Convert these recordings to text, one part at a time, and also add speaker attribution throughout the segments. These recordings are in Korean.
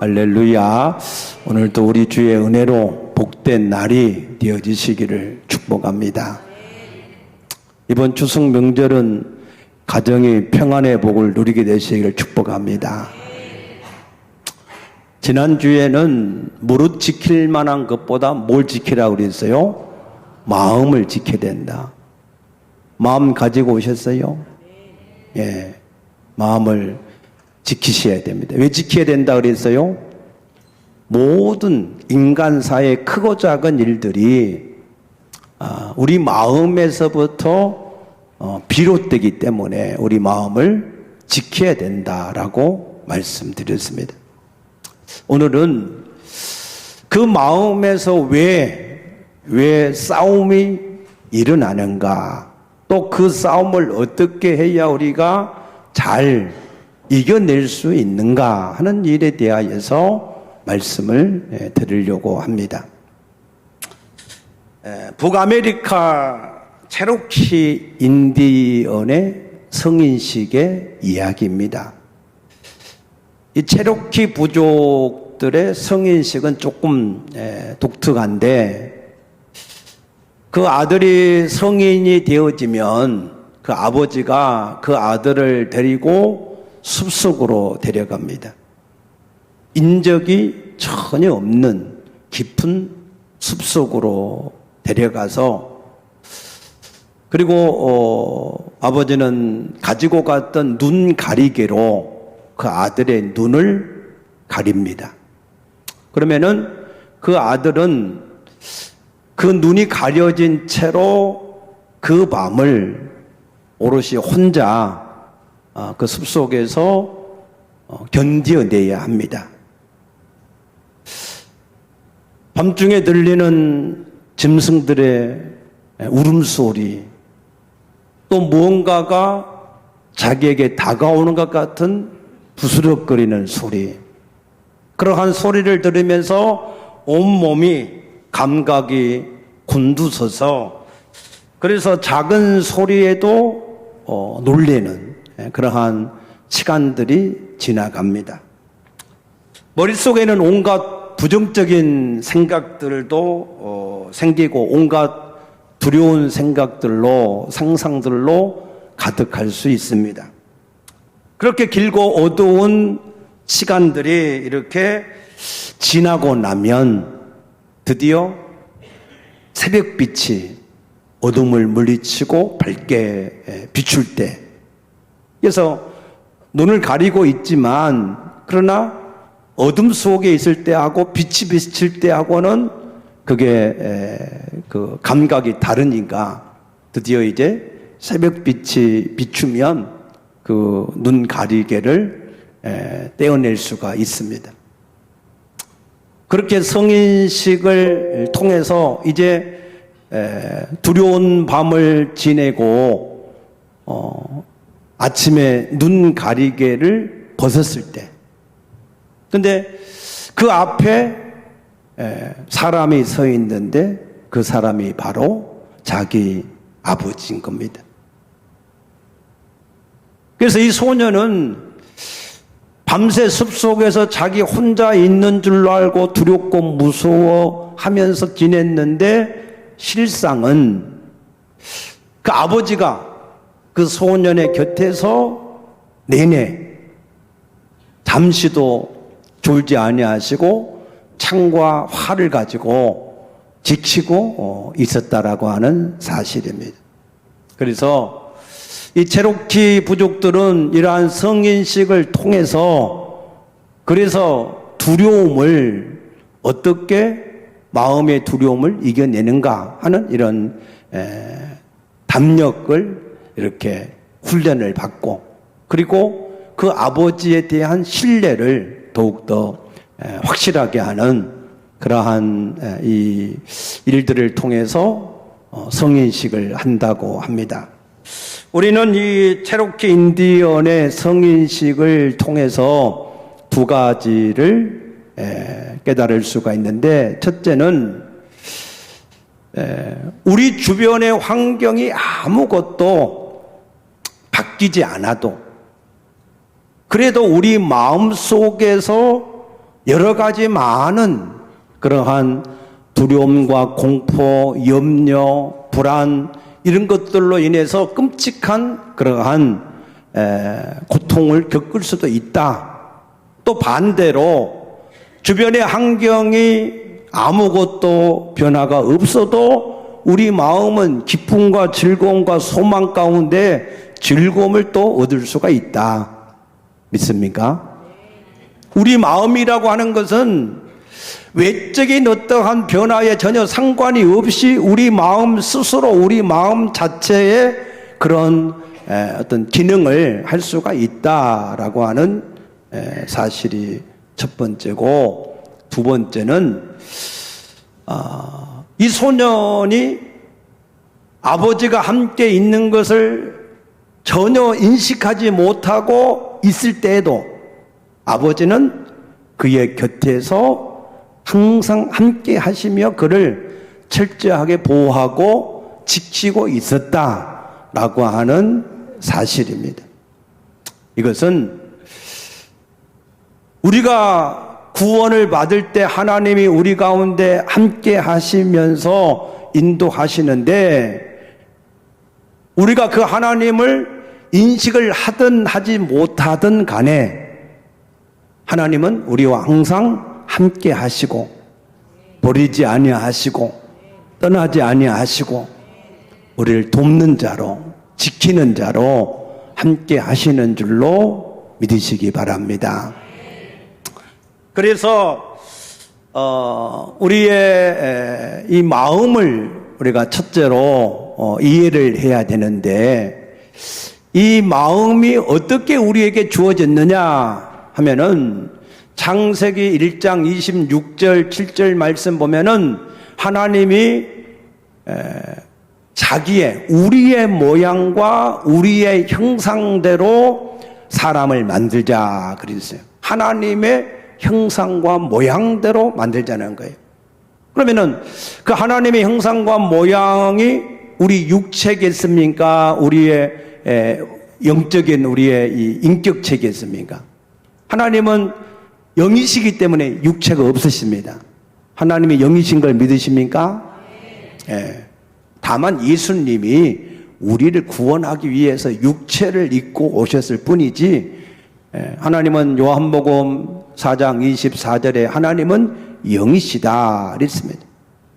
Speaker 1: 할렐루야. 오늘도 우리 주의 은혜로 복된 날이 되어지시기를 축복합니다. 이번 추석 명절은 가정이 평안의 복을 누리게 되시기를 축복합니다. 지난주에는 무릇 지킬 만한 것보다 뭘 지키라고 그랬어요? 마음을 지켜야 된다. 마음 가지고 오셨어요? 예, 마음을 지키셔야 됩니다. 왜 지켜야 된다 그랬어요? 모든 인간사의 크고 작은 일들이 우리 마음에서부터 비롯되기 때문에 우리 마음을 지켜야 된다라고 말씀드렸습니다. 오늘은 그 마음에서 왜 싸움이 일어나는가, 또 그 싸움을 어떻게 해야 우리가 잘 이겨낼 수 있는가 하는 일에 대하여서 말씀을 드리려고 합니다. 북아메리카 체로키 인디언의 성인식의 이야기입니다. 이 체로키 부족들의 성인식은 조금 독특한데, 그 아들이 성인이 되어지면 그 아버지가 그 아들을 데리고 숲속으로 데려갑니다. 인적이 전혀 없는 깊은 숲속으로 데려가서, 그리고 아버지는 가지고 갔던 눈 가리개로 그 아들의 눈을 가립니다. 그러면은 그 아들은 그 눈이 가려진 채로 그 밤을 오롯이 혼자 그 숲속에서 견뎌내야 합니다. 밤중에 들리는 짐승들의 울음소리, 또 무언가가 자기에게 다가오는 것 같은 부스럭거리는 소리, 그러한 소리를 들으면서 온몸이 감각이 곤두서서, 그래서 작은 소리에도 놀래는 그러한 시간들이 지나갑니다. 머릿속에는 온갖 부정적인 생각들도 생기고 온갖 두려운 생각들로, 상상들로 가득할 수 있습니다. 그렇게 길고 어두운 시간들이 이렇게 지나고 나면 드디어 새벽빛이 어둠을 물리치고 밝게 비출 때, 그래서 눈을 가리고 있지만 그러나 어둠 속에 있을 때하고 빛이 비칠 때하고는 그게 그 감각이 다르니까 드디어 이제 새벽빛이 비추면 그 눈 가리개를 떼어낼 수가 있습니다. 그렇게 성인식을 통해서 이제 두려운 밤을 지내고 아침에 눈 가리개를 벗었을 때, 근데 그 앞에 사람이 서 있는데 그 사람이 바로 자기 아버지인 겁니다. 그래서 이 소년은 밤새 숲속에서 자기 혼자 있는 줄로 알고 두렵고 무서워하면서 지냈는데, 실상은 그 아버지가 그 소년의 곁에서 내내 잠시도 졸지 아니하시고 창과 활을 가지고 지키고 있었다라고 하는 사실입니다. 그래서 이 체로키 부족들은 이러한 성인식을 통해서, 그래서 두려움을 어떻게, 마음의 두려움을 이겨내는가 하는 이런 담력을 이렇게 훈련을 받고, 그리고 그 아버지에 대한 신뢰를 더욱더 확실하게 하는 그러한 이 일들을 통해서 성인식을 한다고 합니다. 우리는 이 체로키 인디언의 성인식을 통해서 두 가지를 깨달을 수가 있는데, 첫째는 우리 주변의 환경이 아무것도 바뀌지 않아도 그래도 우리 마음속에서 여러 가지 많은 그러한 두려움과 공포, 염려, 불안 이런 것들로 인해서 끔찍한 그러한 고통을 겪을 수도 있다. 또 반대로 주변의 환경이 아무것도 변화가 없어도 우리 마음은 기쁨과 즐거움과 소망 가운데 즐거움을 또 얻을 수가 있다. 믿습니까? 우리 마음이라고 하는 것은 외적인 어떠한 변화에 전혀 상관이 없이 우리 마음 스스로 우리 마음 자체의 그런 어떤 기능을 할 수가 있다라고 하는 사실이 첫 번째고, 두 번째는 이 소년이 아버지가 함께 있는 것을 전혀 인식하지 못하고 있을 때에도 아버지는 그의 곁에서 항상 함께 하시며 그를 철저하게 보호하고 지키고 있었다라고 하는 사실입니다. 이것은 우리가 구원을 받을 때 하나님이 우리 가운데 함께 하시면서 인도하시는데, 우리가 그 하나님을 인식을 하든 하지 못하든 간에 하나님은 우리와 항상 함께 하시고 버리지 아니하시고 떠나지 아니하시고 우리를 돕는 자로 지키는 자로 함께 하시는 줄로 믿으시기 바랍니다. 그래서 우리의 이 마음을 우리가 첫째로 이해를 해야 되는데, 이 마음이 어떻게 우리에게 주어졌느냐 하면은 창세기 1장 26절 7절 말씀 보면은 하나님이 자기의 우리의 모양과 우리의 형상대로 사람을 만들자 그랬어요. 하나님의 형상과 모양대로 만들자는 거예요. 그러면은 그 하나님의 형상과 모양이 우리 육체겠습니까? 우리의 영적인 우리의 이 인격체겠습니까? 하나님은 영이시기 때문에 육체가 없으십니다. 하나님이 영이신 걸 믿으십니까? 다만 예수님이 우리를 구원하기 위해서 육체를 입고 오셨을 뿐이지, 하나님은 요한복음 4장 24절에 하나님은 영이시다 그랬습니다.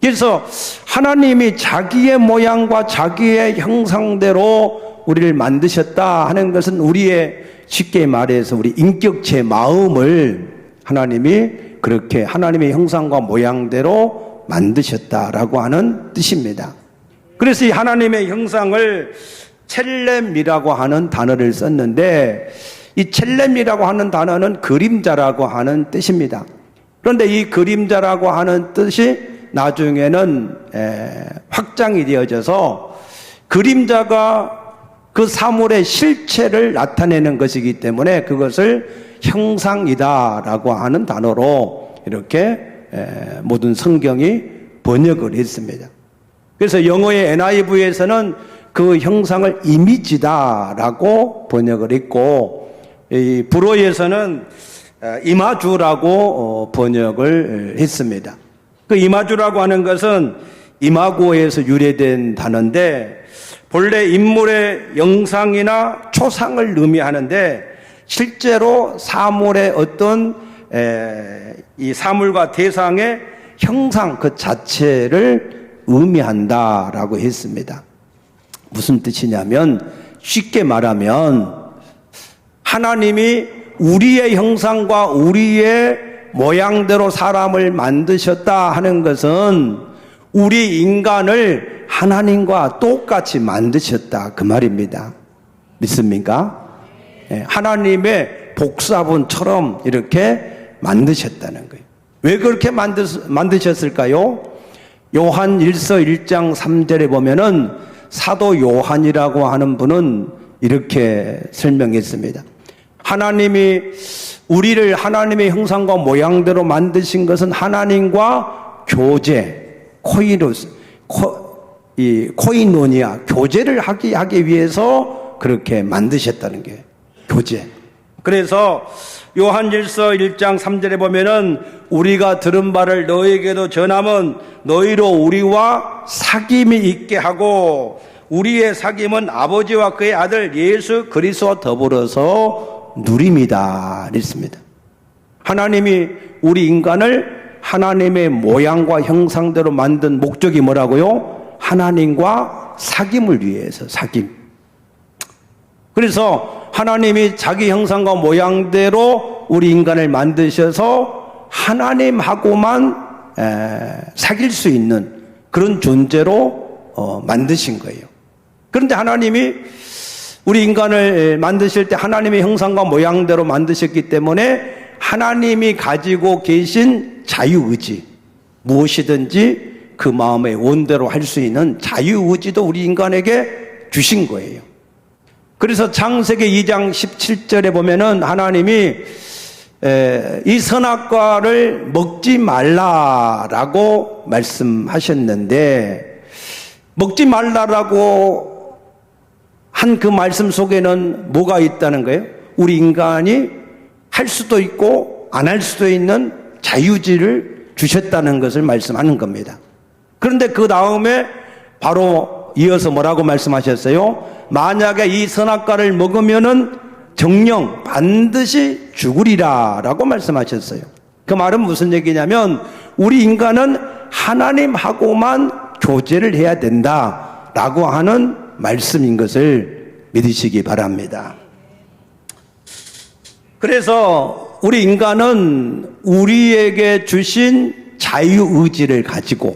Speaker 1: 그래서 하나님이 자기의 모양과 자기의 형상대로 우리를 만드셨다 하는 것은 우리의, 쉽게 말해서 우리 인격체 마음을 하나님이 그렇게 하나님의 형상과 모양대로 만드셨다라고 하는 뜻입니다. 그래서 이 하나님의 형상을 첼렘이라고 하는 단어를 썼는데, 이 첼렘이라고 하는 단어는 그림자라고 하는 뜻입니다. 그런데 이 그림자라고 하는 뜻이 나중에는 확장이 되어져서 그림자가 그 사물의 실체를 나타내는 것이기 때문에 그것을 형상이다라고 하는 단어로 이렇게 모든 성경이 번역을 했습니다. 그래서 영어의 NIV에서는 그 형상을 이미지다라고 번역을 했고, 이 불어에서는 이마주라고 번역을 했습니다. 그 이마주라고 하는 것은 이마고에서 유래된 단어인데, 본래 인물의 영상이나 초상을 의미하는데, 실제로 사물의 어떤 이 사물과 대상의 형상 그 자체를 의미한다라고 했습니다. 무슨 뜻이냐면, 쉽게 말하면 하나님이 우리의 형상과 우리의 모양대로 사람을 만드셨다 하는 것은 우리 인간을 하나님과 똑같이 만드셨다 그 말입니다. 믿습니까? 하나님의 복사본처럼 이렇게 만드셨다는 거예요. 왜 그렇게 만드셨을까요? 요한 1서 1장 3절에 보면은 사도 요한이라고 하는 분은 이렇게 설명했습니다. 하나님이 우리를 하나님의 형상과 모양대로 만드신 것은 하나님과 교제, 코이노니아, 교제를 하기 위해서 그렇게 만드셨다는 게 교제. 그래서 요한일서 1장 3절에 보면은 우리가 들은 바를 너희에게도 전하면 너희로 우리와 사귐이 있게 하고 우리의 사귐은 아버지와 그의 아들 예수 그리스도와 더불어서 누림이다 그랬습니다. 하나님이 우리 인간을 하나님의 모양과 형상대로 만든 목적이 뭐라고요? 하나님과 사귐을 위해서, 사귐. 그래서 하나님이 자기 형상과 모양대로 우리 인간을 만드셔서 하나님하고만 사귈 수 있는 그런 존재로 만드신 거예요. 그런데 하나님이 우리 인간을 만드실 때 하나님의 형상과 모양대로 만드셨기 때문에 하나님이 가지고 계신 자유의지, 무엇이든지 그 마음의 원대로 할 수 있는 자유의지도 우리 인간에게 주신 거예요. 그래서 창세기 2장 17절에 보면은 하나님이 이 선악과를 먹지 말라라고 말씀하셨는데, 먹지 말라라고 한 그 말씀 속에는 뭐가 있다는 거예요? 우리 인간이 할 수도 있고 안 할 수도 있는 자유지를 주셨다는 것을 말씀하는 겁니다. 그런데 그 다음에 바로 이어서 뭐라고 말씀하셨어요? 만약에 이 선악과를 먹으면은 정령 반드시 죽으리라 라고 말씀하셨어요. 그 말은 무슨 얘기냐면 우리 인간은 하나님하고만 교제를 해야 된다 라고 하는 말씀인 것을 믿으시기 바랍니다. 그래서 우리 인간은 우리에게 주신 자유의지를 가지고,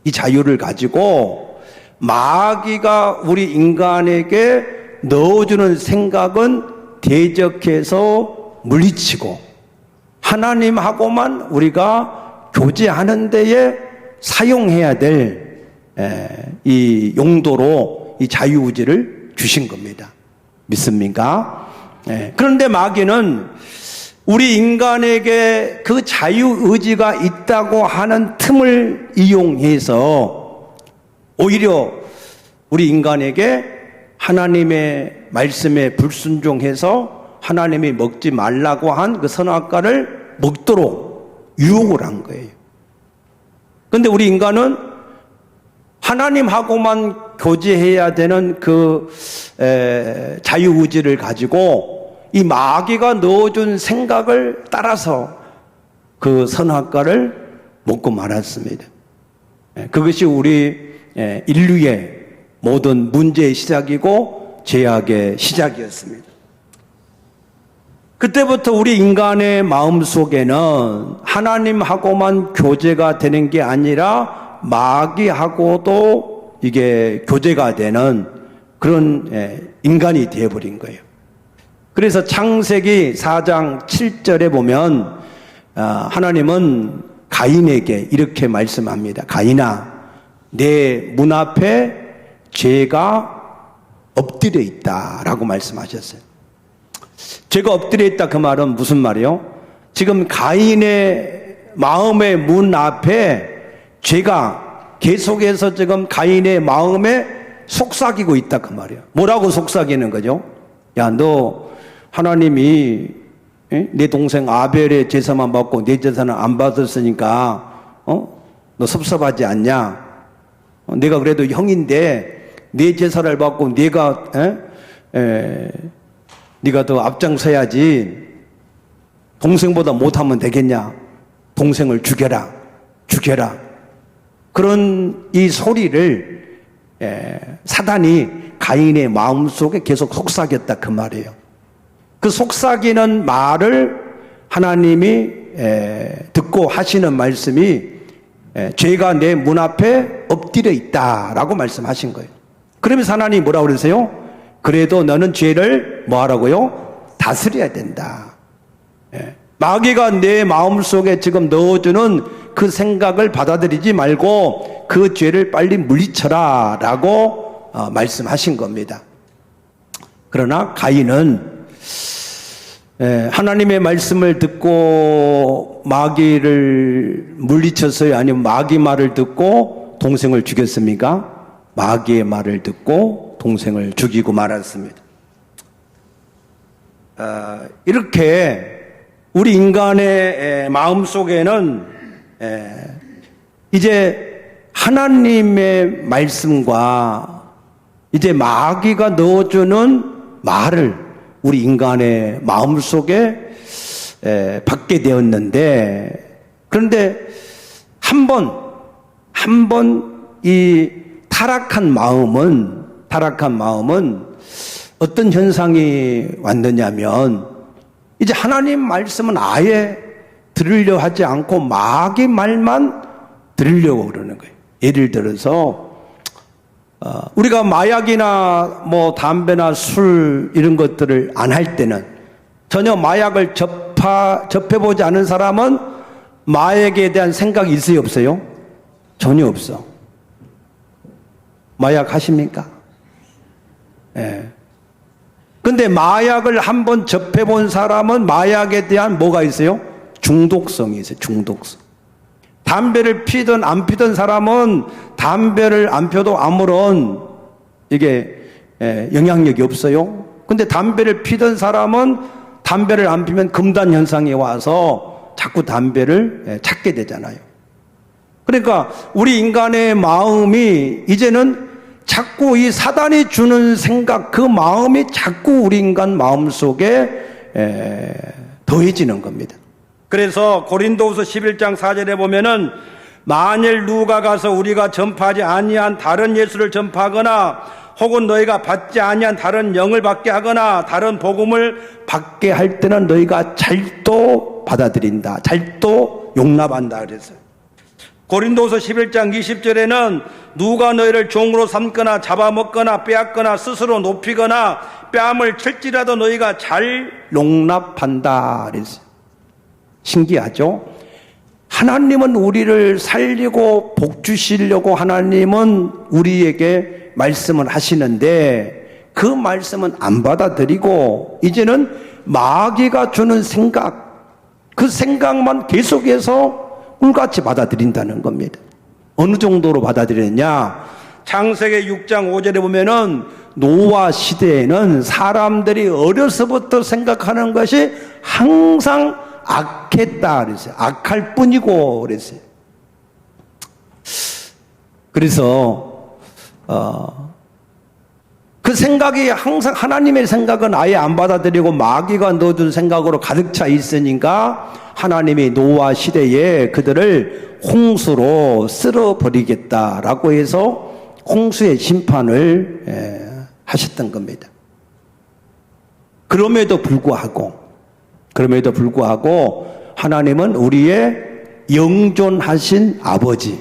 Speaker 1: 이 자유를 가지고 마귀가 우리 인간에게 넣어주는 생각은 대적해서 물리치고 하나님하고만 우리가 교제하는 데에 사용해야 될 이 용도로 이 자유의지를 주신 겁니다. 믿습니까? 그런데 마귀는 우리 인간에게 그 자유의지가 있다고 하는 틈을 이용해서 오히려 우리 인간에게 하나님의 말씀에 불순종해서 하나님이 먹지 말라고 한 그 선악과를 먹도록 유혹을 한 거예요. 그런데 우리 인간은 하나님하고만 교제해야 되는 그 자유의지를 가지고 이 마귀가 넣어준 생각을 따라서 그 선악과를 먹고 말았습니다. 그것이 우리 인류의 모든 문제의 시작이고 죄악의 시작이었습니다. 그때부터 우리 인간의 마음속에는 하나님하고만 교제가 되는 게 아니라 마귀하고도 이게 교제가 되는 그런 인간이 되어버린 거예요. 그래서 창세기 4장 7절에 보면 하나님은 가인에게 이렇게 말씀합니다. 가인아, 내 문 앞에 죄가 엎드려 있다라고 말씀하셨어요. 죄가 엎드려 있다 그 말은 무슨 말이에요? 지금 가인의 마음의 문 앞에 죄가 계속해서 지금 가인의 마음에 속삭이고 있다 그 말이에요. 뭐라고 속삭이는 거죠? 야, 너 하나님이 내 동생 아벨의 제사만 받고 내 제사는 안 받았으니까 너 섭섭하지 않냐? 내가 그래도 형인데 내 제사를 받고 네가 더 앞장서야지. 동생보다 못하면 되겠냐? 동생을 죽여라. 그런 이 소리를 사단이 가인의 마음속에 계속 속삭였다 그 말이에요. 그 속삭이는 말을 하나님이 듣고 하시는 말씀이 죄가 내 문 앞에 엎드려 있다라고 말씀하신 거예요. 그러면서 하나님이 뭐라고 그러세요? 그래도 너는 죄를 뭐 하라고요? 다스려야 된다. 마귀가 내 마음속에 지금 넣어주는 그 생각을 받아들이지 말고 그 죄를 빨리 물리쳐라 라고 말씀하신 겁니다. 그러나 가인은 하나님의 말씀을 듣고 마귀를 물리쳤어요? 아니면 마귀 말을 듣고 동생을 죽였습니까? 마귀의 말을 듣고 동생을 죽이고 말았습니다. 이렇게 우리 인간의 마음 속에는 이제 하나님의 말씀과 이제 마귀가 넣어주는 말을 우리 인간의 마음 속에 받게 되었는데, 그런데 한 번 이 타락한 마음은 어떤 현상이 왔느냐면, 이제 하나님 말씀은 아예 들으려 하지 않고 마귀 말만 들으려고 그러는 거예요. 예를 들어서 우리가 마약이나 뭐 담배나 술 이런 것들을 안 할 때는, 전혀 마약을 접해보지 않은 사람은 마약에 대한 생각이 있어요, 없어요? 전혀 없어. 마약 하십니까? 예. 근데 마약을 한번 접해본 사람은 마약에 대한 뭐가 있어요? 중독성이 있어요, 중독성. 담배를 피든 안 피든 사람은 담배를 안 펴도 아무런 이게 영향력이 없어요. 근데 담배를 피던 사람은 담배를 안 피면 금단 현상이 와서 자꾸 담배를 찾게 되잖아요. 그러니까 우리 인간의 마음이 이제는 자꾸 이 사단이 주는 생각, 그 마음이 자꾸 우리 인간 마음 속에 더해지는 겁니다. 그래서 고린도후서 11장 4절에 보면은, 만일 누가 가서 우리가 전파하지 아니한 다른 예수를 전파하거나 혹은 너희가 받지 아니한 다른 영을 받게 하거나 다른 복음을 받게 할 때는 너희가 잘도 받아들인다, 잘도 용납한다 그랬어요. 고린도서 11장 20절에는 누가 너희를 종으로 삼거나 잡아먹거나 빼앗거나 스스로 높이거나 뺨을 칠지라도 너희가 잘 용납한다 그랬어요. 신기하죠? 하나님은 우리를 살리고 복 주시려고 하나님은 우리에게 말씀을 하시는데, 그 말씀은 안 받아들이고 이제는 마귀가 주는 생각, 그 생각만 계속해서 꿀같이 받아들인다는 겁니다. 어느 정도로 받아들였냐? 창세기 6장 5절에 보면은 노아 시대에는 사람들이 어려서부터 생각하는 것이 항상 악했다 그랬어요. 악할 뿐이고 그랬어요. 그래서 그 생각이 항상, 하나님의 생각은 아예 안 받아들이고 마귀가 넣어준 생각으로 가득 차 있으니까 하나님이 노아 시대에 그들을 홍수로 쓸어버리겠다라고 해서 홍수의 심판을 하셨던 겁니다. 그럼에도 불구하고 하나님은 우리의 영존하신 아버지,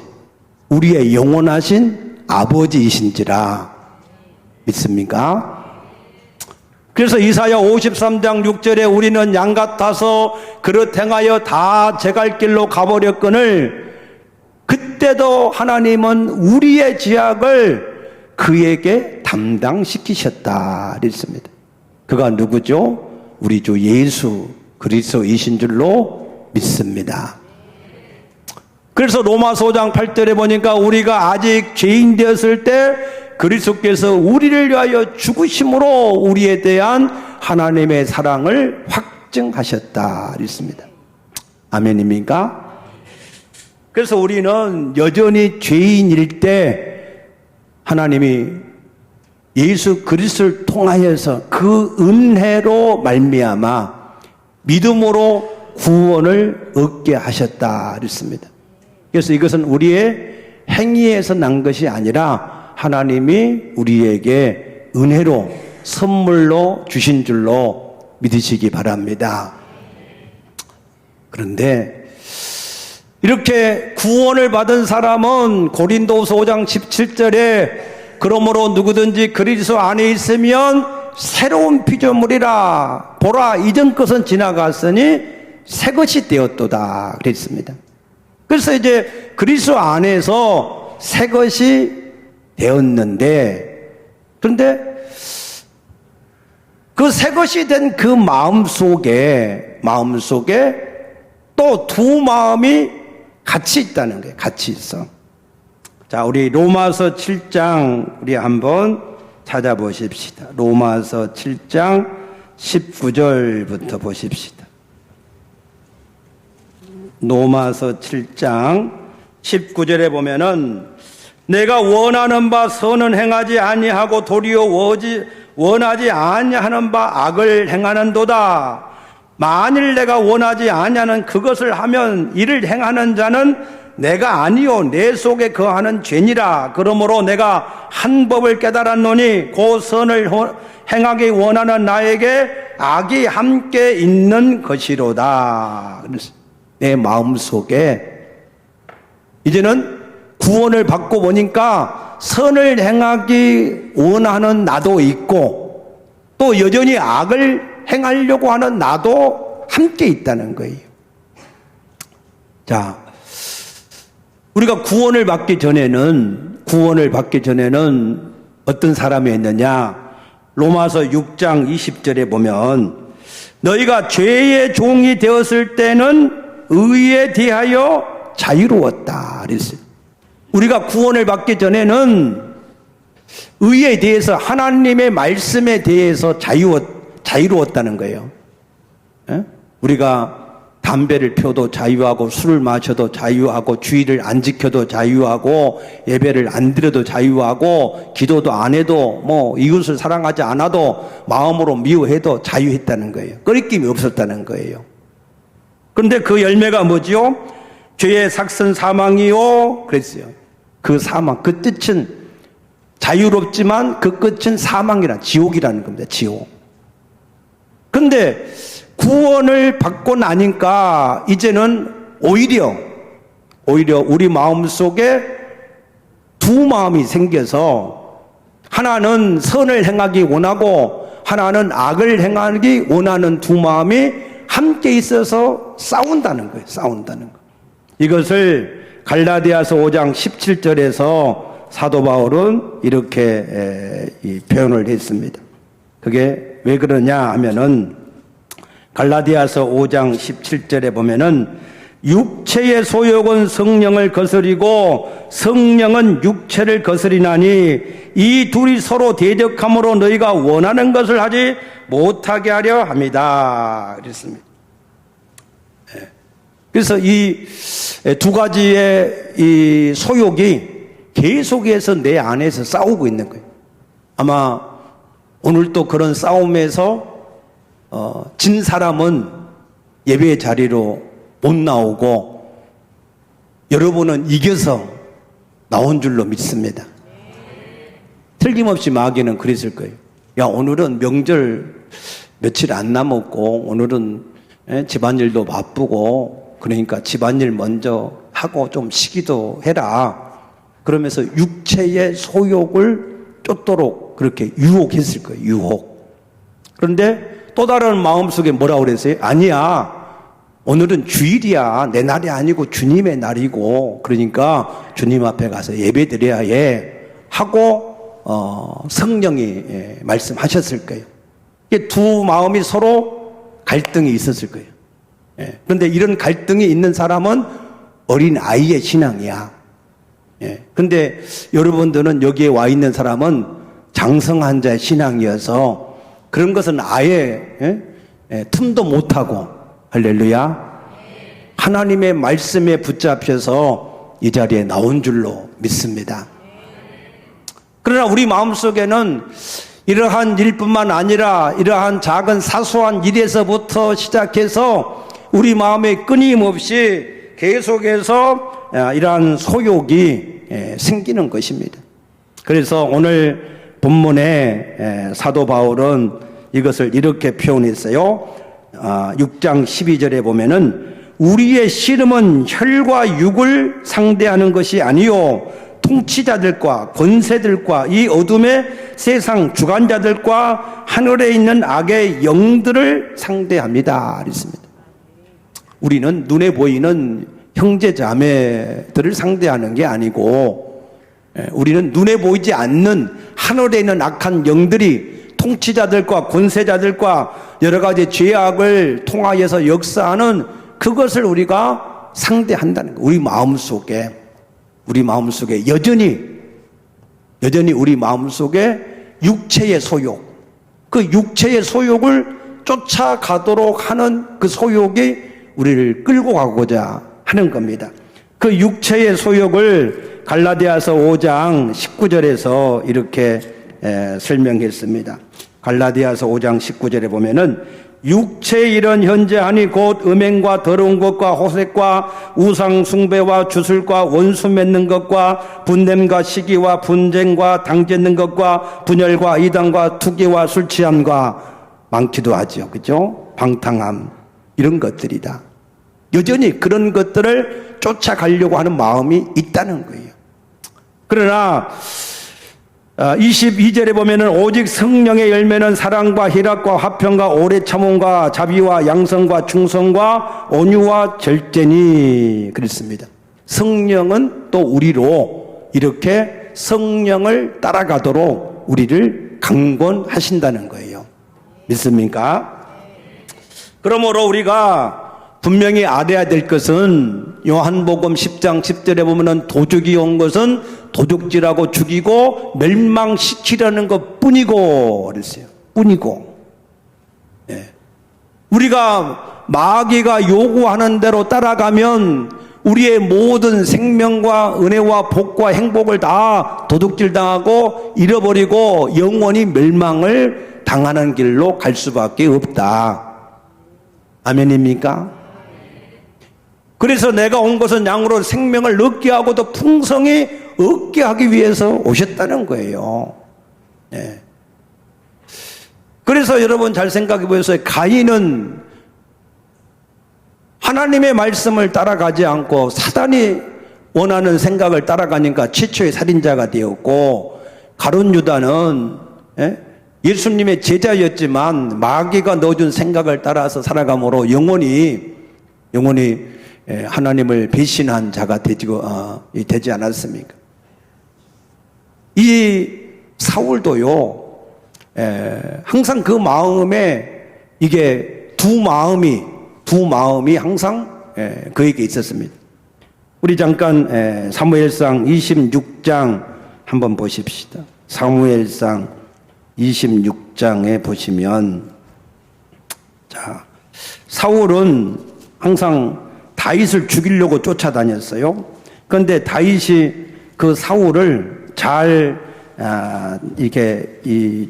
Speaker 1: 우리의 영원하신 아버지이신지라 믿습니까? 그래서 이사야 53장 6절에 우리는 양 같아서 그릇 행하여 다 제 갈 길로 가버렸거늘, 그때도 하나님은 우리의 죄악을 그에게 담당시키셨다 그랬습니다. 그가 누구죠? 우리 주 예수 그리스도이신 줄로 믿습니다. 그래서 로마서 5장 8절에 보니까 우리가 아직 죄인 되었을 때 그리스도께서 우리를 위하여 죽으심으로 우리에 대한 하나님의 사랑을 확증하셨다 그랬습니다. 아멘입니까? 그래서 우리는 여전히 죄인일 때 하나님이 예수 그리스도를 통하여서 그 은혜로 말미암아 믿음으로 구원을 얻게 하셨다 그랬습니다. 그래서 이것은 우리의 행위에서 난 것이 아니라 하나님이 우리에게 은혜로 선물로 주신 줄로 믿으시기 바랍니다. 그런데 이렇게 구원을 받은 사람은 고린도후서 5장 17절에 그러므로 누구든지 그리스도 안에 있으면 새로운 피조물이라, 보라 이전 것은 지나갔으니 새 것이 되었도다 그랬습니다. 그래서 이제 그리스도 안에서 새 것이 되었는데, 그런데 그 새 것이 된 그 마음 속에 또 두 마음이 같이 있다는 거예요. 같이 있어. 자, 우리 로마서 7장 우리 한번 찾아보십시다. 로마서 7장 19절부터 보십시다. 로마서 7장 19절에 보면은 내가 원하는 바 선은 행하지 아니하고 도리어 원하지 아니하는 바 악을 행하는도다. 만일 내가 원하지 아니하는 그것을 하면 이를 행하는 자는 내가 아니요 내 속에 거하는 죄니라. 그러므로 내가 한 법을 깨달았노니 그 선을 행하기 원하는 나에게 악이 함께 있는 것이로다. 내 마음속에 이제는 구원을 받고 보니까 선을 행하기 원하는 나도 있고 또 여전히 악을 행하려고 하는 나도 함께 있다는 거예요. 자, 우리가 구원을 받기 전에는 어떤 사람이었느냐? 로마서 6장 20절에 보면 너희가 죄의 종이 되었을 때는 의에 대하여 자유로웠다 그랬어요. 우리가 구원을 받기 전에는 의에 대해서 하나님의 말씀에 대해서 자유로웠다는 거예요. 에? 우리가 담배를 펴도 자유하고 술을 마셔도 자유하고 주의를 안 지켜도 자유하고 예배를 안 드려도 자유하고 기도도 안 해도 뭐 이웃을 사랑하지 않아도 마음으로 미워해도 자유했다는 거예요. 꺼리낌이 없었다는 거예요. 그런데 그 열매가 뭐지요? 죄의 삭선 사망이요 그랬어요. 그 사망, 그 뜻은 자유롭지만 그 끝은 사망이란 지옥이라는 겁니다. 지옥. 그런데 구원을 받고 나니까 이제는 오히려 우리 마음속에 두 마음이 생겨서 하나는 선을 행하기 원하고 하나는 악을 행하기 원하는 두 마음이 함께 있어서 싸운다는 거예요. 싸운다는 거. 이것을 갈라디아서 5장 17절에서 사도 바울은 이렇게 표현을 했습니다. 그게 왜 그러냐 하면은 갈라디아서 5장 17절에 보면은 육체의 소욕은 성령을 거스리고 성령은 육체를 거스리나니 이 둘이 서로 대적함으로 너희가 원하는 것을 하지 못하게 하려 합니다. 그랬습니다. 그래서 이 두 가지의 이 소욕이 계속해서 내 안에서 싸우고 있는 거예요. 아마 오늘도 그런 싸움에서 진 사람은 예배의 자리로 못 나오고 여러분은 이겨서 나온 줄로 믿습니다. 틀림없이 마귀는 그랬을 거예요. 야, 오늘은 명절 며칠 안 남았고 오늘은 집안일도 바쁘고 그러니까 집안일 먼저 하고 좀 쉬기도 해라. 그러면서 육체의 소욕을 쫓도록 그렇게 유혹했을 거예요. 유혹. 그런데 또 다른 마음속에 뭐라고 그랬어요? 아니야. 오늘은 주일이야. 내 날이 아니고 주님의 날이고 그러니까 주님 앞에 가서 예배 드려야 해. 하고 성령이 말씀하셨을 거예요. 이게 두 마음이 서로 갈등이 있었을 거예요. 그런데 이런 갈등이 있는 사람은 어린 아이의 신앙이야. 그런데 여러분들은 여기에 와 있는 사람은 장성한 자의 신앙이어서 그런 것은 아예 틈도 못하고 할렐루야 하나님의 말씀에 붙잡혀서 이 자리에 나온 줄로 믿습니다. 그러나 우리 마음속에는 이러한 일뿐만 아니라 이러한 작은 사소한 일에서부터 시작해서 우리 마음에 끊임없이 계속해서 이러한 소욕이 생기는 것입니다. 그래서 오늘 본문에 사도 바울은 이것을 이렇게 표현했어요. 6장 12절에 보면은 우리의 씨름은 혈과 육을 상대하는 것이 아니요 통치자들과 권세들과 이 어둠의 세상 주관자들과 하늘에 있는 악의 영들을 상대합니다. 그랬습니다. 우리는 눈에 보이는 형제 자매들을 상대하는 게 아니고 우리는 눈에 보이지 않는 하늘에 있는 악한 영들이 통치자들과 권세자들과 여러 가지 죄악을 통하여서 역사하는 그것을 우리가 상대한다는 거예요. 우리 마음속에 여전히 우리 마음속에 육체의 소욕, 그 육체의 소욕을 쫓아가도록 하는 그 소욕이 우리를 끌고 가고자 하는 겁니다. 그 육체의 소욕을 갈라디아서 5장 19절에서 이렇게 설명했습니다. 갈라디아서 5장 19절에 보면은 육체의 일은 현재하니 곧 음행과 더러운 것과 호색과 우상 숭배와 주술과 원수 맺는 것과 분냄과 시기와 분쟁과 당짓는 것과 분열과 이단과 투기와 술 취함과 많기도 하죠. 그죠? 방탕함 이런 것들이다. 여전히 그런 것들을 쫓아가려고 하는 마음이 있다는 거예요. 그러나 22절에 보면은 오직 성령의 열매는 사랑과 희락과 화평과 오래 참음과 자비와 양성과 충성과 온유와 절제니 그랬습니다. 성령은 또 우리로 이렇게 성령을 따라가도록 우리를 강권하신다는 거예요. 믿습니까? 그러므로 우리가 분명히 알아야 될 것은 요한복음 10장 10절에 보면은 도둑이 온 것은 도둑질하고 죽이고 멸망시키려는 것 뿐이고 그랬어요. 뿐이고. 예. 우리가 마귀가 요구하는 대로 따라가면 우리의 모든 생명과 은혜와 복과 행복을 다 도둑질당하고 잃어버리고 영원히 멸망을 당하는 길로 갈 수밖에 없다. 아멘입니까? 그래서 내가 온 것은 양으로 생명을 얻게 하고 더 풍성히 얻게 하기 위해서 오셨다는 거예요. 네. 그래서 여러분 잘 생각해 보세요. 가인은 하나님의 말씀을 따라가지 않고 사단이 원하는 생각을 따라가니까 최초의 살인자가 되었고, 가룟 유다는 예수님의 제자였지만 마귀가 넣어준 생각을 따라서 살아감으로 영원히 하나님을 배신한 자가 되지 않았습니까? 이 사울도요, 항상 그 마음에 이게 두 마음이 항상 그에게 있었습니다. 우리 잠깐 사무엘상 26장 한번 보십시다. 사무엘상 26장에 보시면, 자, 사울은 항상 다윗을 죽이려고 쫓아다녔어요. 그런데 다윗이 그 사울을 잘 이렇게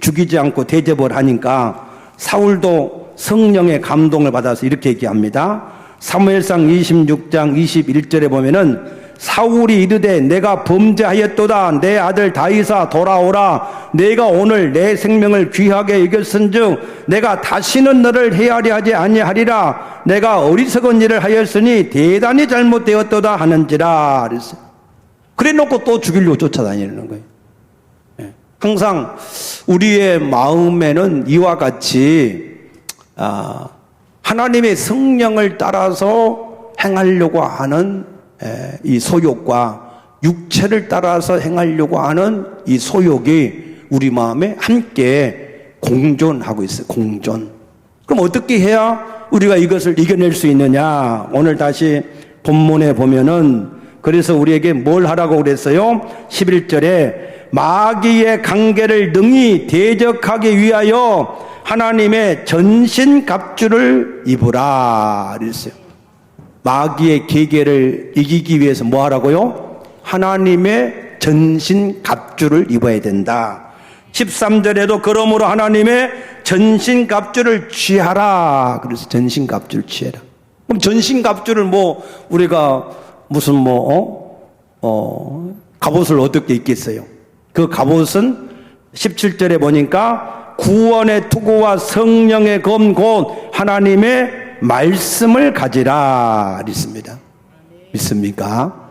Speaker 1: 죽이지 않고 대접을 하니까 사울도 성령의 감동을 받아서 이렇게 얘기합니다. 사무엘상 26장 21절에 보면은 사울이 이르되 내가 범죄하였도다. 내 아들 다윗아 돌아오라. 내가 오늘 내 생명을 귀하게 여겼은즉 내가 다시는 너를 해하려 하지 아니하리라. 내가 어리석은 일을 하였으니 대단히 잘못되었도다 하는지라 그랬어요. 그래 놓고 또 죽이려고 쫓아다니는 거예요. 항상 우리의 마음에는 이와 같이 하나님의 성령을 따라서 행하려고 하는 이 소욕과 육체를 따라서 행하려고 하는 이 소욕이 우리 마음에 함께 공존하고 있어요. 공존. 그럼 어떻게 해야 우리가 이것을 이겨낼 수 있느냐? 오늘 다시 본문에 보면은 그래서 우리에게 뭘 하라고 그랬어요? 11절에 마귀의 관계를 능히 대적하기 위하여 하나님의 전신갑주를 입으라 그랬어요. 마귀의 계계를 이기기 위해서 뭐 하라고요? 하나님의 전신갑주를 입어야 된다. 13절에도 그러므로 하나님의 전신갑주를 취하라. 그래서 전신갑주를 취해라. 그럼 전신갑주를 우리가 무슨 갑옷을 어떻게 입겠어요? 그 갑옷은 17절에 보니까 구원의 투구와 성령의 검 곧 하나님의 말씀을 가지라 그랬습니다. 믿습니까?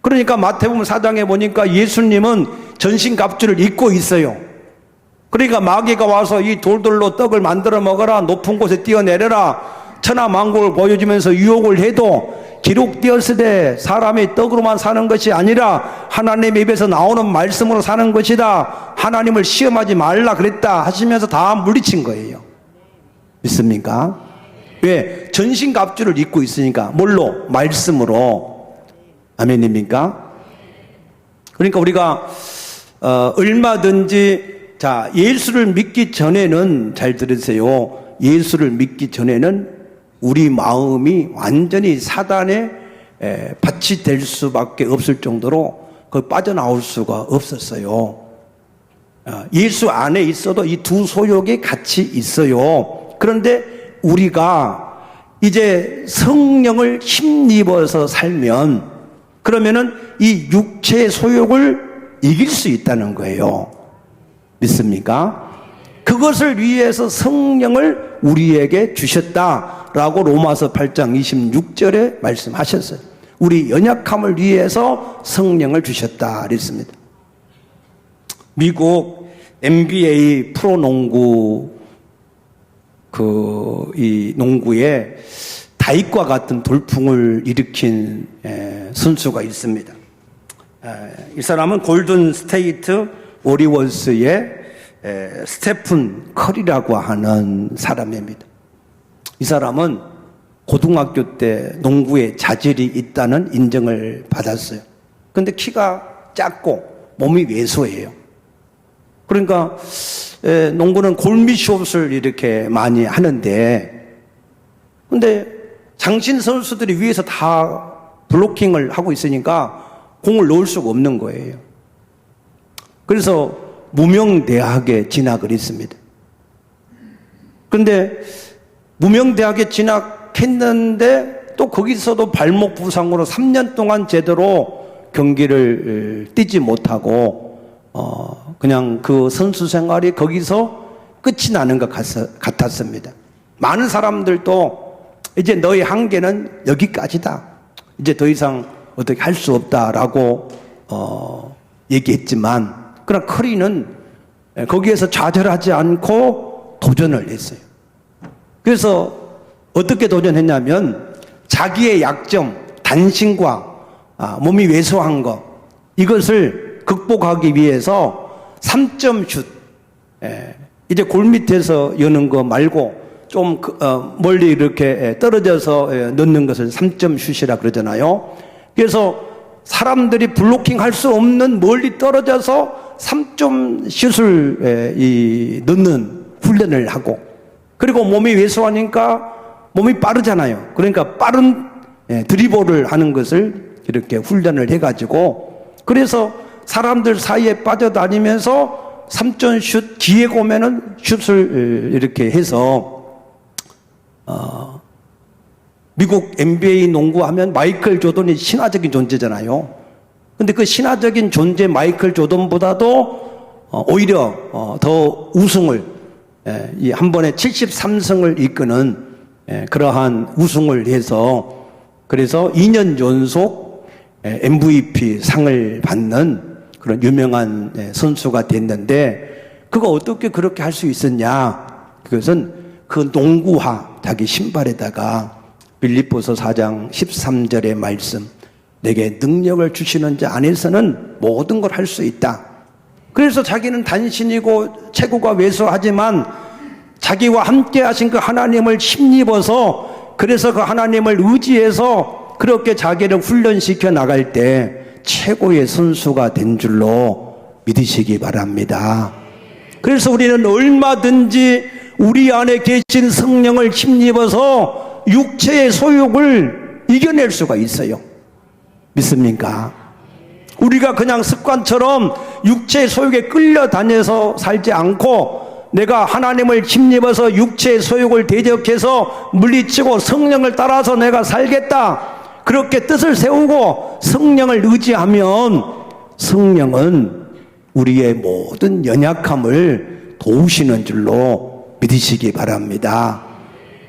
Speaker 1: 그러니까 마태복음 4장에 보니까 예수님은 전신갑주를 입고 있어요. 그러니까 마귀가 와서 이 돌들로 떡을 만들어 먹어라, 높은 곳에 뛰어내려라, 천하만국을 보여주면서 유혹을 해도 기록되었으되 사람이 떡으로만 사는 것이 아니라 하나님의 입에서 나오는 말씀으로 사는 것이다. 하나님을 시험하지 말라 그랬다 하시면서 다 물리친 거예요. 믿습니까? 왜? 전신갑주를 입고 있으니까. 뭘로? 말씀으로. 아멘입니까? 그러니까 우리가 얼마든지 예수를 믿기 전에는 잘 들으세요. 예수를 믿기 전에는 우리 마음이 완전히 사단의 밭이 될 수밖에 없을 정도로 그 빠져나올 수가 없었어요. 예수 안에 있어도 이 두 소욕이 같이 있어요. 그런데 우리가 이제 성령을 힘입어서 살면 그러면은 이 육체의 소욕을 이길 수 있다는 거예요. 믿습니까? 그것을 위해서 성령을 우리에게 주셨다라고 로마서 8장 26절에 말씀하셨어요. 우리 연약함을 위해서 성령을 주셨다 그랬습니다. 미국 NBA 프로농구 이 농구에 다윗과 같은 돌풍을 일으킨 선수가 있습니다. 이 사람은 골든 스테이트 워리어스의 스테픈 커리라고 하는 사람입니다. 이 사람은 고등학교 때 농구에 자질이 있다는 인정을 받았어요. 그런데 키가 작고 몸이 왜소해요. 그러니까 농구는 골밑슛을 이렇게 많이 하는데, 근데 장신 선수들이 위에서 다 블로킹을 하고 있으니까 공을 넣을 수가 없는 거예요. 그래서 무명대학에 진학을 했습니다. 그런데 무명대학에 진학했는데 또 거기서도 발목 부상으로 3년 동안 제대로 경기를 뛰지 못하고 그냥 그 선수 생활이 거기서 끝이 나는 것 같았습니다. 많은 사람들도 이제 너의 한계는 여기까지다, 이제 더 이상 어떻게 할 수 없다라고 얘기했지만, 그러나 커리는 거기에서 좌절하지 않고 도전을 했어요. 그래서 어떻게 도전했냐면 자기의 약점, 단신과 몸이 왜소한 것, 이것을 극복하기 위해서 3점 슛, 이제 골 밑에서 여는 거 말고 좀 멀리 이렇게 떨어져서 넣는 것을 3점 슛이라 그러잖아요. 그래서 사람들이 블로킹 할 수 없는 멀리 떨어져서 3점 슛을 넣는 훈련을 하고, 그리고 몸이 왜소하니까 몸이 빠르잖아요. 그러니까 빠른 드리블을 하는 것을 이렇게 훈련을 해가지고, 그래서 사람들 사이에 빠져다니면서 3점 슛 기회 오면은 슛을 이렇게 해서 미국 NBA 농구하면 마이클 조던이 신화적인 존재잖아요. 근데 그 신화적인 존재 마이클 조던보다도 오히려 더 우승을, 이 한 번에 73승을 이끄는 그러한 우승을 해서, 그래서 2년 연속 MVP 상을 받는 그런 유명한 선수가 됐는데, 그거 어떻게 그렇게 할 수 있었냐? 그것은 그 농구화 자기 신발에다가 빌립보서 4장 13절의 말씀, 내게 능력을 주시는 자 안에서는 모든 걸 할 수 있다. 그래서 자기는 단신이고 체구가 왜소하지만 자기와 함께 하신 그 하나님을 힘입어서, 그래서 그 하나님을 의지해서 그렇게 자기를 훈련시켜 나갈 때 최고의 선수가 된 줄로 믿으시기 바랍니다. 그래서 우리는 얼마든지 우리 안에 계신 성령을 힘입어서 육체의 소욕을 이겨낼 수가 있어요. 믿습니까? 우리가 그냥 습관처럼 육체의 소욕에 끌려다녀서 살지 않고, 내가 하나님을 힘입어서 육체의 소욕을 대적해서 물리치고 성령을 따라서 내가 살겠다, 그렇게 뜻을 세우고 성령을 의지하면 성령은 우리의 모든 연약함을 도우시는 줄로 믿으시기 바랍니다.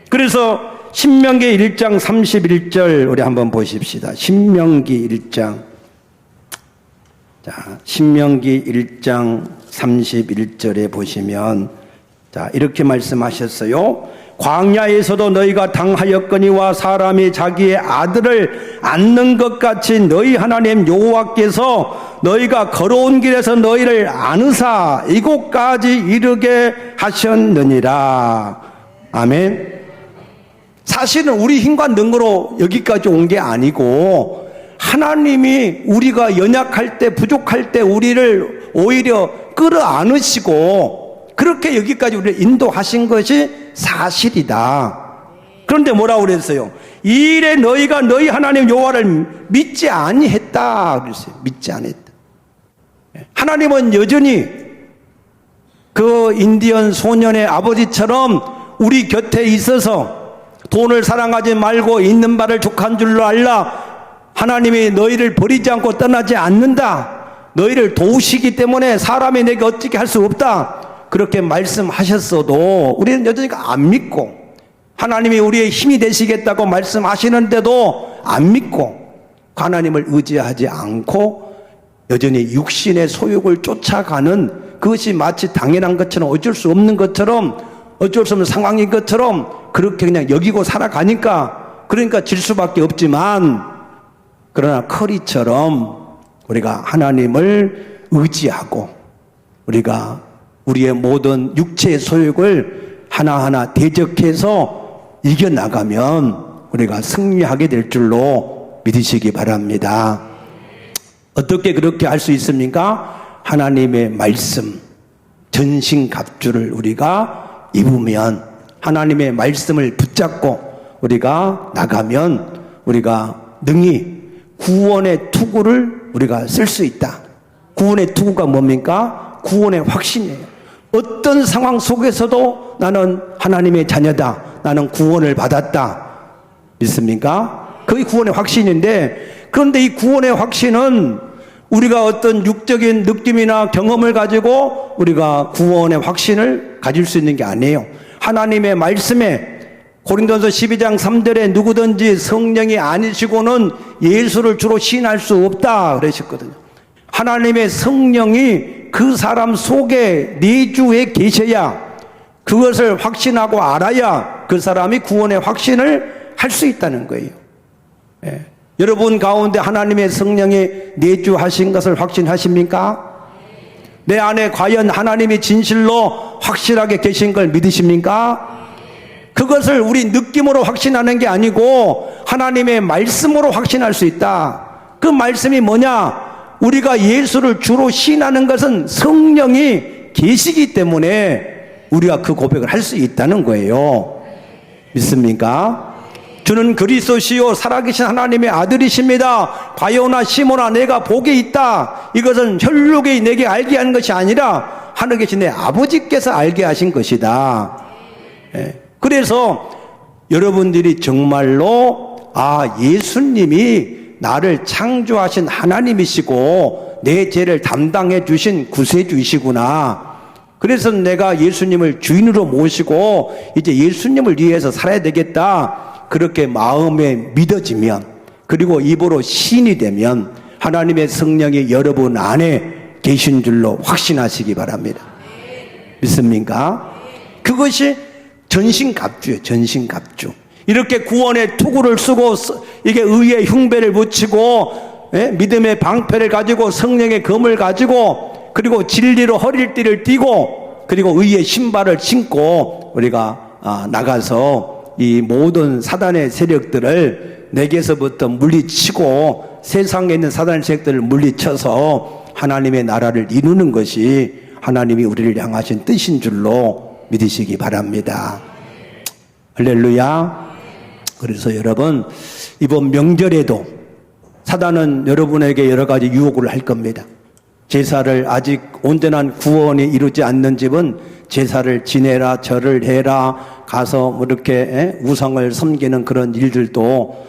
Speaker 1: 그래서 신명기 1장 31절 우리 한번 보십시다. 신명기 1장. 자, 신명기 1장 31절에 보시면, 자, 이렇게 말씀하셨어요. 광야에서도 너희가 당하였거니와 사람이 자기의 아들을 안는 것 같이 너희 하나님 여호와께서 너희가 걸어온 길에서 너희를 안으사 이곳까지 이르게 하셨느니라. 아멘. 사실은 우리 힘과 능으로 여기까지 온 게 아니고, 하나님이 우리가 연약할 때, 부족할 때 우리를 오히려 끌어안으시고 그렇게 여기까지 우리를 인도하신 것이 사실이다. 그런데 뭐라고 그랬어요? 이래 너희가 너희 하나님 여호와를 믿지 아니했다 그랬어요. 믿지 아니했다. 하나님은 여전히 그 인디언 소년의 아버지처럼 우리 곁에 있어서 돈을 사랑하지 말고 있는 바를 족한 줄로 알라. 하나님이 너희를 버리지 않고 떠나지 않는다. 너희를 도우시기 때문에 사람이 내게 어떻게 할 수 없다. 그렇게 말씀하셨어도 우리는 여전히 안 믿고, 하나님이 우리의 힘이 되시겠다고 말씀하시는데도 안 믿고 하나님을 의지하지 않고 여전히 육신의 소욕을 쫓아가는, 그것이 마치 당연한 것처럼 어쩔 수 없는 것처럼, 어쩔 수 없는 상황인 것처럼 그렇게 그냥 여기고 살아가니까, 그러니까 질 수밖에 없지만, 그러나 커리처럼 우리가 하나님을 의지하고 우리가 우리의 모든 육체의 소욕을 하나하나 대적해서 이겨나가면 우리가 승리하게 될 줄로 믿으시기 바랍니다. 어떻게 그렇게 할 수 있습니까? 하나님의 말씀, 전신갑주를 우리가 입으면, 하나님의 말씀을 붙잡고 우리가 나가면 우리가 능히 구원의 투구를 우리가 쓸 수 있다. 구원의 투구가 뭡니까? 구원의 확신이에요. 어떤 상황 속에서도 나는 하나님의 자녀다, 나는 구원을 받았다, 믿습니까? 그게 구원의 확신인데, 그런데 이 구원의 확신은 우리가 어떤 육적인 느낌이나 경험을 가지고 우리가 구원의 확신을 가질 수 있는 게 아니에요. 하나님의 말씀에, 고린도전서 12장 3절에 누구든지 성령이 아니시고는 예수를 주로 시인할 수 없다 그러셨거든요. 하나님의 성령이 그 사람 속에 내주에 계셔야, 그것을 확신하고 알아야 그 사람이 구원의 확신을 할 수 있다는 거예요. 예. 여러분 가운데 하나님의 성령이 내주하신 것을 확신하십니까? 내 안에 과연 하나님이 진실로 확실하게 계신 걸 믿으십니까? 그것을 우리 느낌으로 확신하는 게 아니고 하나님의 말씀으로 확신할 수 있다. 그 말씀이 뭐냐? 우리가 예수를 주로 시인하는 것은 성령이 계시기 때문에 우리가 그 고백을 할 수 있다는 거예요. 믿습니까? 주는 그리스도시요 살아계신 하나님의 아들이십니다. 바요나 시모나 내가 복이 있다. 이것은 혈육이 내게 알게 하는 것이 아니라 하늘에 계신 내 아버지께서 알게 하신 것이다. 그래서 여러분들이 정말로 예수님이 나를 창조하신 하나님이시고 내 죄를 담당해 주신 구세주이시구나. 그래서 내가 예수님을 주인으로 모시고 이제 예수님을 위해서 살아야 되겠다. 그렇게 마음에 믿어지면, 그리고 입으로 시인이 되면 하나님의 성령이 여러분 안에 계신 줄로 확신하시기 바랍니다. 믿습니까? 그것이 전신갑주예요. 전신갑주. 이렇게 구원의 투구를 쓰고 이게 의의 흉배를 붙이고 믿음의 방패를 가지고 성령의 검을 가지고 그리고 진리로 허리띠를 띠고 그리고 의의 신발을 신고 우리가 나가서 이 모든 사단의 세력들을 내게서부터 물리치고 세상에 있는 사단의 세력들을 물리쳐서 하나님의 나라를 이루는 것이 하나님이 우리를 향하신 뜻인 줄로 믿으시기 바랍니다. 할렐루야. 그래서 여러분 이번 명절에도 사단은 여러분에게 여러 가지 유혹을 할 겁니다. 제사를 아직 온전한 구원이 이루지 않는 집은 제사를 지내라, 절을 해라, 가서 이렇게 우상을 섬기는 그런 일들도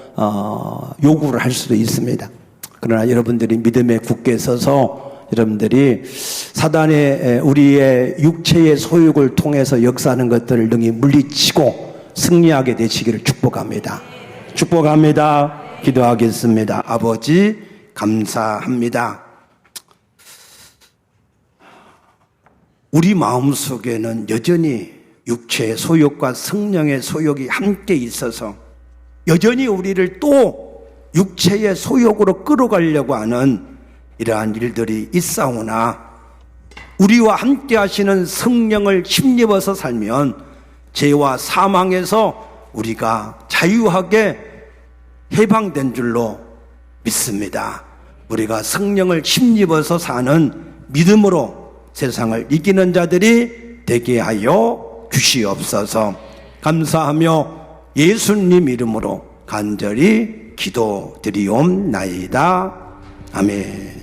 Speaker 1: 요구를 할 수도 있습니다. 그러나 여러분들이 믿음에 굳게 서서 여러분들이 사단의 우리의 육체의 소욕을 통해서 역사하는 것들을 능히 물리치고 승리하게 되시기를 축복합니다. 축복합니다. 기도하겠습니다. 아버지 감사합니다. 우리 마음속에는 여전히 육체의 소욕과 성령의 소욕이 함께 있어서 여전히 우리를 또 육체의 소욕으로 끌어가려고 하는 이러한 일들이 있사오나 우리와 함께 하시는 성령을 힘입어서 살면 죄와 사망에서 우리가 자유하게 해방된 줄로 믿습니다. 우리가 성령을 힘입어서 사는 믿음으로 세상을 이기는 자들이 되게 하여 주시옵소서. 감사하며 예수님 이름으로 간절히 기도드리옵나이다. 아멘.